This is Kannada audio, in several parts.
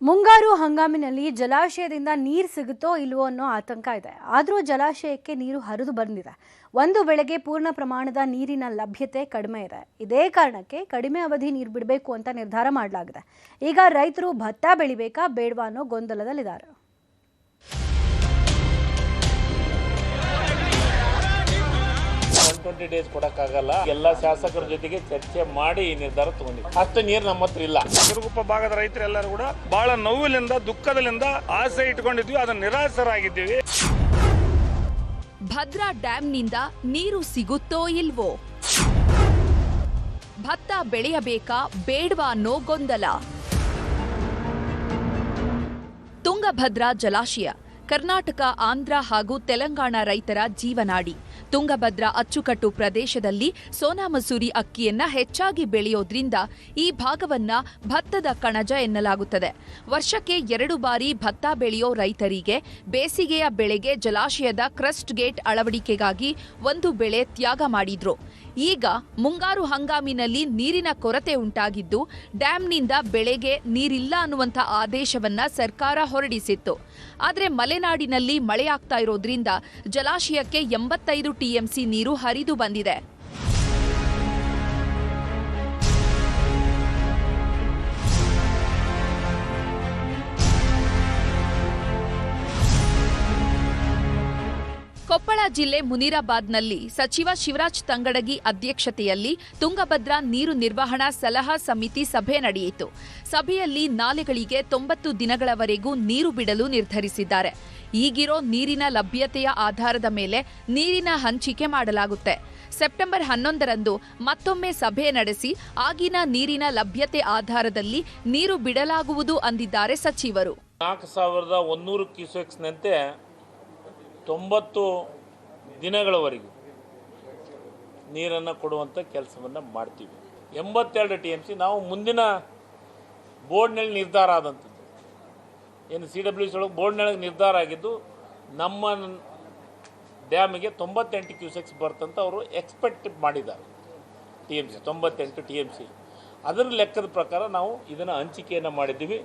ಮುಂಗಾರು ಹಂಗಾಮಿನಲ್ಲಿ ಜಲಾಶಯದಿಂದ ನೀರು ಸಿಗುತ್ತೋ ಇಲ್ವೋ ಅನ್ನೋ ಆತಂಕ ಇದೆ. ಆದರೂ ಜಲಾಶಯಕ್ಕೆ ನೀರು ಹರಿದು ಬಂದಿದೆ. ಒಂದು ವೇಳೆಗೆ ಪೂರ್ಣ ಪ್ರಮಾಣದ ನೀರಿನ ಲಭ್ಯತೆ ಕಡಿಮೆ ಇದೆ. ಇದೇ ಕಾರಣಕ್ಕೆ ಕಡಿಮೆ ಅವಧಿ ನೀರು ಬಿಡಬೇಕು ಅಂತ ನಿರ್ಧಾರ ಮಾಡಲಾಗಿದೆ. ಈಗ ರೈತರು ಭತ್ತ ಬೆಳಿಬೇಕಾ ಬೇಡವಾ ಅನ್ನೋ ಗೊಂದಲದಲ್ಲಿದ್ದಾರೆ. 120 ಡೇಸ್ ಕೊಡಕ್ಕಾಗಲ್ಲ. ಎಲ್ಲ ಶಾಸಕರ ಜೊತೆಗೆ ಚರ್ಚೆ ಮಾಡಿ ಈ ನಿರ್ಧಾರ ತಗೊಂಡಿದ್ದೀವಿ. ಅಷ್ಟು ನೀರು ನಮ್ಮ ಹತ್ರ ಇಲ್ಲ. ಸಿರುಗುಪ್ಪ ಭಾಗದ ರೈತರೆಲ್ಲರೂ ಕೂಡ ಬಹಳ ನೋವಿನಿಂದ ದುಃಖದಿಂದ ಆಸೆ ಇಟ್ಕೊಂಡಿದ್ವಿ, ಅದನ್ನ ನಿರಾಸರಾಗಿದ್ದೀವಿ. ಭದ್ರಾ ಡ್ಯಾಂನಿಂದ ನೀರು ಸಿಗುತ್ತೋ ಇಲ್ವೋ, ಭತ್ತ ಬೆಳೆಯಬೇಕಾ ಬೇಡವಾ ಅನ್ನೋ ಗೊಂದಲ. ತುಂಗಭದ್ರಾ ಜಲಾಶಯ ಕರ್ನಾಟಕ, ಆಂಧ್ರ ಹಾಗೂ ತೆಲಂಗಾಣ ರೈತರ ಜೀವನಾಡಿ. ತುಂಗಭದ್ರಾ ಅಚ್ಚುಕಟ್ಟು ಪ್ರದೇಶದಲ್ಲಿ ಸೋನಾ ಮಸೂರಿ ಅಕ್ಕಿಯನ್ನ ಹೆಚ್ಚಾಗಿ ಬೆಳೆಯೋದ್ರಿಂದ ಈ ಭಾಗವನ್ನ ಭತ್ತದ ಕಣಜ ಎನ್ನಲಾಗುತ್ತದೆ. ವರ್ಷಕ್ಕೆ 2 ಬಾರಿ ಭತ್ತ ಬೆಳೆಯೋ ರೈತರಿಗೆ ಬೇಸಿಗೆಯ ಬೆಳೆಗೆ ಜಲಾಶಯದ ಕ್ರಸ್ಟ್ ಗೇಟ್ ಅಳವಡಿಕೆಗಾಗಿ ಒಂದು ಬೆಳೆ ತ್ಯಾಗ ಮಾಡಿದ್ರು. ಈಗ ಮುಂಗಾರು ಹಂಗಾಮಿನಲ್ಲಿ ನೀರಿನ ಕೊರತೆ ಉಂಟಾಗಿದ್ದು ಡ್ಯಾಂನಿಂದ ಬೆಳೆಗೆ ನೀರಿಲ್ಲ ಅನ್ನುವಂಥ ಆದೇಶವನ್ನ ಸರ್ಕಾರ ಹೊರಡಿಸಿತ್ತು. ಆದರೆ ಮಲೆನಾಡಿನಲ್ಲಿ ಮಳೆಯಾಗ್ತಾ ಇರೋದ್ರಿಂದ ಜಲಾಶಯಕ್ಕೆ 85 ಟಿಎಂಸಿ ನೀರು ಹರಿದು ಬಂದಿದೆ. ಕೊಪ್ಪಳ ಜಿಲ್ಲೆ ಮುನಿರಾಬಾದ್ನಲ್ಲಿ ಸಚಿವ ಶಿವರಾಜ್ ತಂಗಡಗಿ ಅಧ್ಯಕ್ಷತೆಯಲ್ಲಿ ತುಂಗಭದ್ರಾ ನೀರು ನಿರ್ವಹಣಾ ಸಲಹಾ ಸಮಿತಿ ಸಭೆ ನಡೆಯಿತು. ಸಭೆಯಲ್ಲಿ ನಾಲೆಗಳಿಗೆ 90 ದಿನಗಳವರೆಗೂ ನೀರು ಬಿಡಲು ನಿರ್ಧರಿಸಿದ್ದಾರೆ. ಈಗಿರೋ ನೀರಿನ ಲಭ್ಯತೆಯ ಆಧಾರದ ಮೇಲೆ ನೀರಿನ ಹಂಚಿಕೆ ಮಾಡಲಾಗುತ್ತೆ. ಸೆಪ್ಟೆಂಬರ್ 11ರಂದು ಮತ್ತೊಮ್ಮೆ ಸಭೆ ನಡೆಸಿ ಆಗಿನ ನೀರಿನ ಲಭ್ಯತೆ ಆಧಾರದಲ್ಲಿ ನೀರು ಬಿಡಲಾಗುವುದು ಅಂದಿದ್ದಾರೆ ಸಚಿವರು. 4100 ಕ್ಯೂಸೆಕ್ಸ್ನಂತೆ 90 ದಿನಗಳವರೆಗೂ ನೀರನ್ನು ಕೊಡುವಂಥ ಕೆಲಸವನ್ನು ಮಾಡ್ತೀವಿ. 82 TMC ನಾವು ಮುಂದಿನ ಬೋರ್ಡ್ನಲ್ಲಿ ನಿರ್ಧಾರ ಆದಂಥದ್ದು, ಏನು CWC ಒಳಗೆ ಬೋರ್ಡ್ನೊಳಗೆ ನಿರ್ಧಾರ ಆಗಿದ್ದು ನಮ್ಮ ಡ್ಯಾಮಿಗೆ 98 ಕ್ಯೂಸೆಕ್ಸ್ ಬರ್ತಂತ ಅವರು ಎಕ್ಸ್ಪೆಕ್ಟ್ ಮಾಡಿದ್ದಾರೆ. TMC 98 TMC ಅದರ ಲೆಕ್ಕದ ಪ್ರಕಾರ ನಾವು ಇದನ್ನು ಹಂಚಿಕೆಯನ್ನು ಮಾಡಿದ್ದೀವಿ.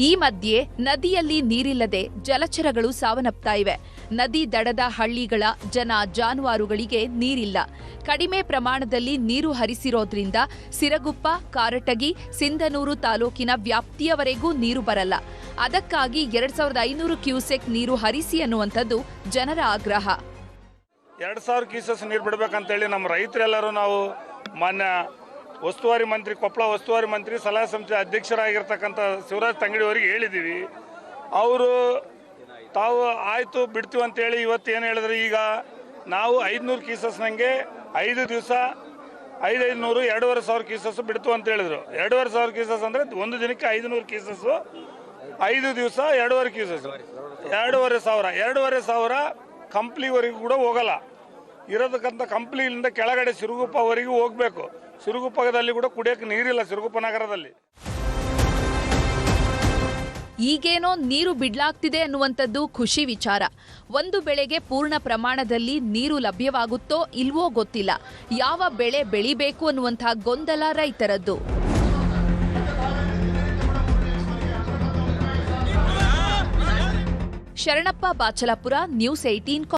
ಈ ಮಧ್ಯೆ ನದಿಯಲ್ಲಿ ನೀರಿಲ್ಲದೆ ಜಲಚರಗಳು ಸಾವನ್ನಪ್ತಾ ಇವೆ. ನದಿ ದಡದ ಹಳ್ಳಿಗಳ ಜನ ಜಾನುವಾರುಗಳಿಗೆ ನೀರಿಲ್ಲ. ಕಡಿಮೆ ಪ್ರಮಾಣದಲ್ಲಿ ನೀರು ಹರಿಸಿರೋದ್ರಿಂದ ಸಿರಗುಪ್ಪ, ಕಾರಟಗಿ, ಸಿಂಧನೂರು ತಾಲೂಕಿನ ವ್ಯಾಪ್ತಿಯವರೆಗೂ ನೀರು ಬರಲ್ಲ. ಅದಕ್ಕಾಗಿ 2500 ಕ್ಯೂಸೆಕ್ ನೀರು ಹರಿಸಿ ಅನ್ನುವಂಥದ್ದು ಜನರ ಆಗ್ರಹ. 2000 ಕ್ಯೂಸೆಸ್ ನೀರು ಬಿಡಬೇಕಂತೇಳಿ ನಮ್ಮ ರೈತರೆಲ್ಲರೂ ನಾವು ಮಾನ್ಯ ಉಸ್ತುವಾರಿ ಮಂತ್ರಿ, ಕೊಪ್ಪಳ ಉಸ್ತುವಾರಿ ಮಂತ್ರಿ, ಸಲಹಾ ಸಮಿತಿ ಅಧ್ಯಕ್ಷರಾಗಿರ್ತಕ್ಕಂಥ ಶಿವರಾಜ್ ತಂಗಡಿ ಅವರಿಗೆ ಹೇಳಿದ್ದೀವಿ. ಅವರು ತಾವು ಆಯಿತು ಬಿಡ್ತೀವಿ ಅಂತೇಳಿ ಇವತ್ತು ಏನು ಹೇಳಿದ್ರು, ಈಗ ನಾವು 500 ಕ್ಯೂಸೆಸ್ನಂಗೆ 5 ದಿವಸ 500 2500 ಕ್ಯೂಸೆಸ್ ಬಿಡ್ತು ಅಂತ ಹೇಳಿದ್ರು. 2500 ಕ್ಯೂಸೆಸ್ ಅಂದರೆ ಒಂದು ದಿನಕ್ಕೆ 500 ಕ್ಯೂಸೆಸ್ಸು, 5 ದಿವಸ 2.5 ಕ್ಯೂಸೆಸ್, 2500 ಕಂಪ್ಲಿವರೆಗೂ ಕೂಡ ಹೋಗಲ್ಲ. ಇರೋದಕ್ಕಂಥ ಕಂಪ್ನಿಯಿಂದ ಕೆಳಗಡೆ ಸಿರುಗುಪ್ಪವರೆಗೂ ಹೋಗಬೇಕು. ಸಿರುಗುಪ್ಪದಲ್ಲಿ ಕೂಡ ಕುಡಿಯೋಕೆ ನೀರಿಲ್ಲ ಸಿರುಗುಪ್ಪ ನಗರದಲ್ಲಿ. ಈಗೇನೋ ನೀರು ಬಿಡ್ಲಾಗ್ತಿದೆ ಅನ್ನುವಂಥದ್ದು ಖುಷಿ ವಿಚಾರ. ಒಂದು ಬೆಳೆಗೆ ಪೂರ್ಣ ಪ್ರಮಾಣದಲ್ಲಿ ನೀರು ಲಭ್ಯವಾಗುತ್ತೋ ಇಲ್ವೋ ಗೊತ್ತಿಲ್ಲ. ಯಾವ ಬೆಳೆ ಬೆಳಿಬೇಕು ಅನ್ನುವಂಥ ಗೊಂದಲ ರೈತರದ್ದು. ಶರಣಪ್ಪ ಬಾಚಲಾಪುರ, ನ್ಯೂಸ್ 18